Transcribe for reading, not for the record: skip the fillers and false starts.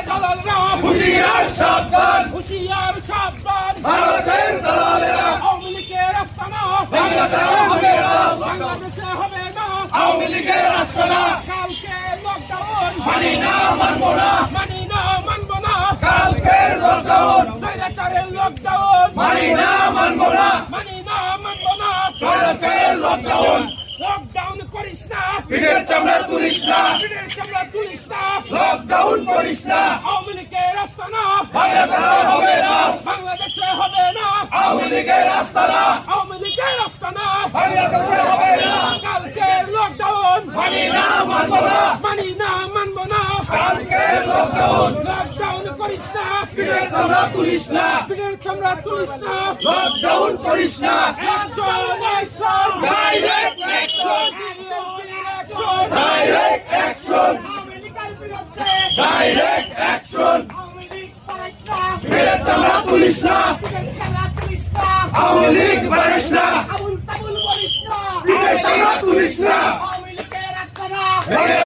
দালালরা হুঁশিয়ার সাবধান, হুঁশিয়ার সাবধান, ভারতের দালালেরা আওয়ামী লীগের আস্তানা বাংলাদেশে হবে না, বাংলাদেশে হবে না, আওয়ামী লীগের আস্তানা কালকে লকডাউন মানি না, মানব না, মানি না, মানব না, কালকের লকডাউন স্বৈরাচারের লকডাউন মানি না, মানব না, মানি না, মানব না, ভারতের লকডাউন লকডাউন করিস না, পিঠের চামড়া তুলিস না, পিঠের চামড়া তুলিস না, লকডাউন করিস না, আওয়ামী লীগের আস্তানা বাংলাদেশে হবে না, বাংলাদেশে হবে না, আওয়ামী লীগের আস্তানা আওয়ামী লীগের আস্তানা বাংলাদেশে হবে না, কালকে লকডাউন মানি না, মানব না, মানি না, মানব না, কালকের লকডাউন লকডাউন করিস না, পিঠের চামড়া তুলিস না, পিঠের চামড়া তুলিস না, লকডাউন করিস না, action action direct action, action direct action, Awami লীগের বিরুদ্ধে ডাইরেক্ট অ্যাকশন, আওয়ামী লীগ পারিস না, পিঠের চামড়া তুলিস না, পিঠের চামড়া তুলিস না, আওয়ামী লীগ পারিস না, আবুল তাবুল করিস না, পিঠের চামড়া তুলিস না। আওয়ামী লীগের আস্তানা